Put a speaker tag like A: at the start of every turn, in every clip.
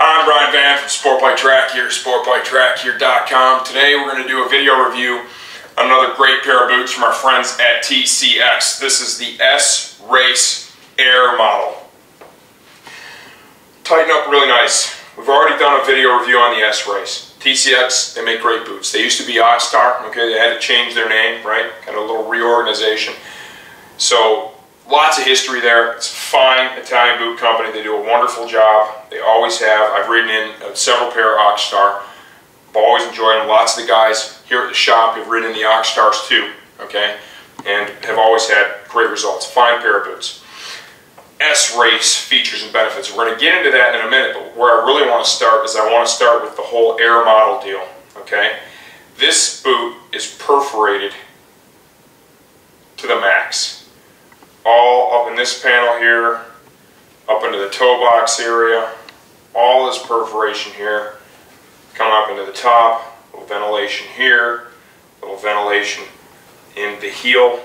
A: I'm Brian Van from Sport Bike Track Gear, sportbiketrackgear.com. Today we're going to do a video review on another great pair of boots from our friends at TCX. This is the S-Race Air model. Tighten up really nice. We've already done a video review on the S-Race. TCX, they make great boots. They used to be Oxstar, okay, they had to change their name, right? Kind of a little reorganization. So, lots of history there. It's a fine Italian boot company. They do a wonderful job. They always have. I've ridden in several pair of Oxstar. I've always enjoyed them. Lots of the guys here at the shop have ridden in the Oxstars too, okay, and have always had great results. Fine pair of boots. S-Race features and benefits. We're going to get into that in a minute, but where I really want to start is I want to start with the whole Air model deal, okay? This boot is perforated to the max. All up in this panel here, up into the toe box area, all this perforation here, coming up into the top, little ventilation here, little ventilation in the heel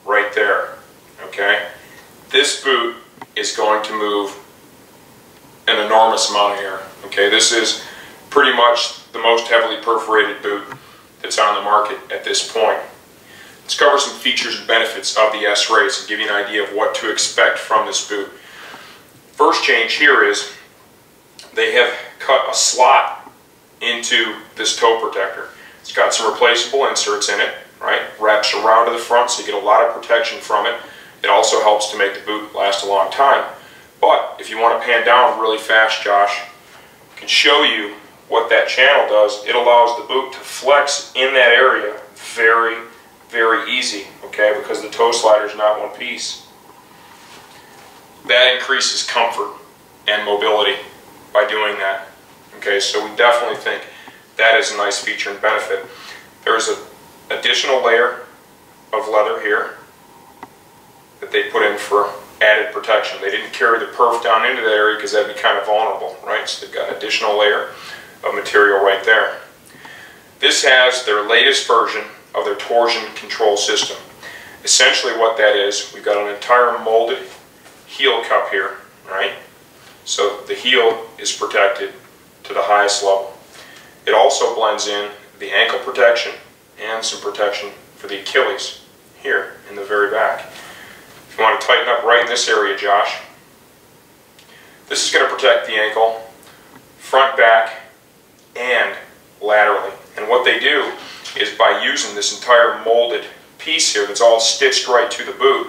A: right there, okay? This boot is going to move an enormous amount of air, okay? This is pretty much the most heavily perforated boot that's on the market at this point. Let's cover some features and benefits of the S-Race and give you an idea of what to expect from this boot. First change here is they have cut a slot into this toe protector. It's got some replaceable inserts in it, right? Wraps around to the front so you get a lot of protection from it. It also helps to make the boot last a long time. But if you want to pan down really fast, Josh, I can show you what that channel does. It allows the boot to flex in that area very, very easy, okay, because the toe slider is not one piece. That increases comfort and mobility by doing that, okay, so we definitely think that is a nice feature and benefit. There's an additional layer of leather here that they put in for added protection. They didn't carry the perf down into that area because that'd be kind of vulnerable, right, so they've got an additional layer of material right there. This has their latest version of their torsion control system. Essentially what that is, we've got an entire molded heel cup here, right? So the heel is protected to the highest level. It also blends in the ankle protection and some protection for the Achilles here in the very back. If you want to tighten up right in this area, Josh, this is going to protect the ankle front, back, and laterally. And what they do is by using this entire molded piece here that's all stitched right to the boot,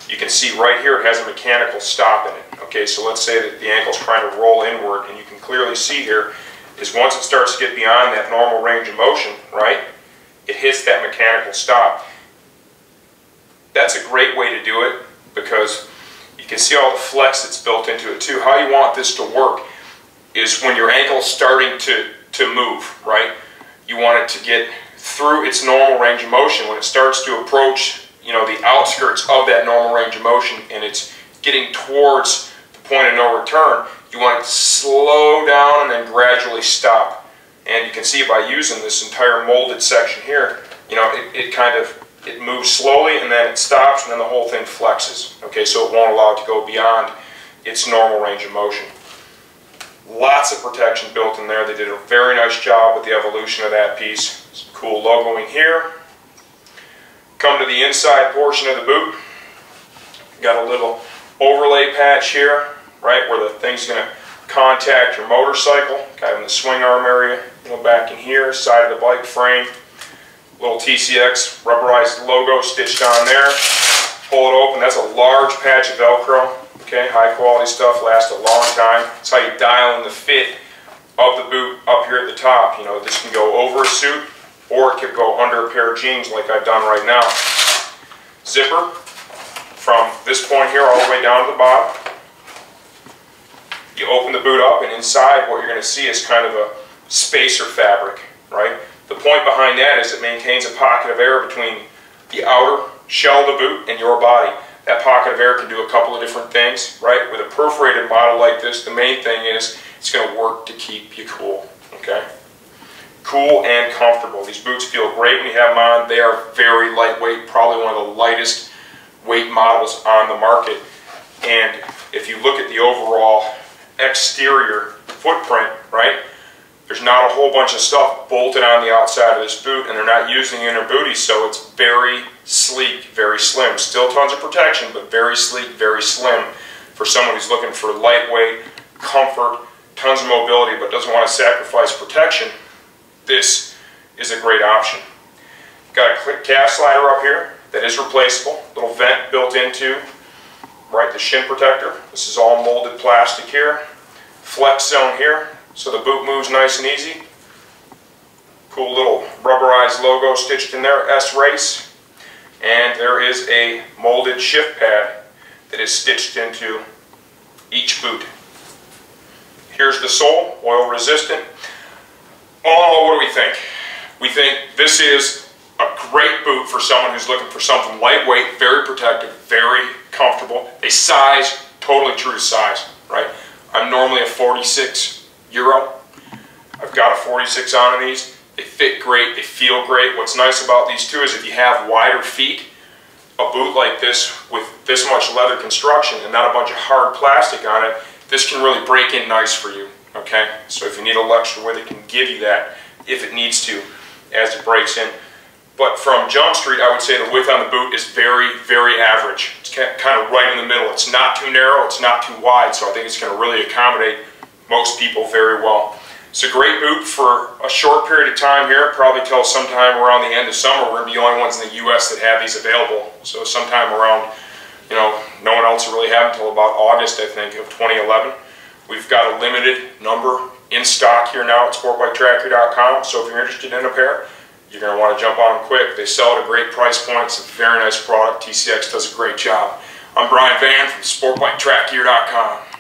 A: you can see right here it has a mechanical stop in it. Okay, so let's say that the ankle's trying to roll inward, and you can clearly see here is once it starts to get beyond that normal range of motion, right, it hits that mechanical stop. That's a great way to do it because you can see all the flex that's built into it too. How you want this to work is when your ankle's starting to move, right, you want it to get through its normal range of motion. When it starts to approach, you know, the outskirts of that normal range of motion and it's getting towards the point of no return, you want it to slow down and then gradually stop. And you can see by using this entire molded section here, you know, it moves slowly and then it stops and then the whole thing flexes. Okay, so it won't allow it to go beyond its normal range of motion. Lots of protection built in there. They did a very nice job with the evolution of that piece. Some cool logoing here. Come to the inside portion of the boot. Got a little overlay patch here, right, where the thing's going to contact your motorcycle, kind of in the swing arm area, you know, back in here, side of the bike frame. Little TCX rubberized logo stitched on there. Pull it open. That's a large patch of Velcro. Okay, high quality stuff, lasts a long time. That's how you dial in the fit of the boot up here at the top. You know, this can go over a suit or it could go under a pair of jeans like I've done right now. Zipper from this point here all the way down to the bottom. You open the boot up and inside what you're going to see is kind of a spacer fabric, right? The point behind that is it maintains a pocket of air between the outer shell of the boot and your body. That pocket of air can do a couple of different things, right? With a perforated model like this, the main thing is it's going to work to keep you cool, okay? Cool and comfortable. These boots feel great when you have them on. They are very lightweight, probably one of the lightest weight models on the market. And if you look at the overall exterior footprint, right? There's not a whole bunch of stuff bolted on the outside of this boot, and they're not using the inner booty, so it's very sleek, very slim. Still tons of protection, but very sleek, very slim for someone who's looking for lightweight, comfort, tons of mobility, but doesn't want to sacrifice protection. This is a great option. Got a click calf slider up here that is replaceable. Little vent built into, right, the shin protector. This is all molded plastic here. Flex zone here, so the boot moves nice and easy. Cool little rubberized logo stitched in there, S-Race. And there is a molded shift pad that is stitched into each boot. Here's the sole, oil resistant. Oh, what do we think? We think this is a great boot for someone who's looking for something lightweight, very protective, very comfortable. They size, totally true to size, right? I'm normally a 46 Euro. I've got a 46 on these. They fit great, they feel great. What's nice about these too is if you have wider feet, a boot like this with this much leather construction and not a bunch of hard plastic on it, this can really break in nice for you, okay? So if you need a little extra width, it can give you that if it needs to as it breaks in. But from Jump Street, I would say the width on the boot is very, very average. It's kind of right in the middle. It's not too narrow, it's not too wide, so I think it's going to really accommodate most people very well. It's a great boot for a short period of time here, probably till sometime around the end of summer. We're going to be the only ones in the U.S. that have these available. So sometime around, you know, no one else will really have until about August, I think, of 2011. We've got a limited number in stock here now at sportbiketracker.com, so if you're interested in a pair, you're going to want to jump on them quick. They sell at a great price point. It's a very nice product. TCX does a great job. I'm Brian Van from sportbiketracker.com.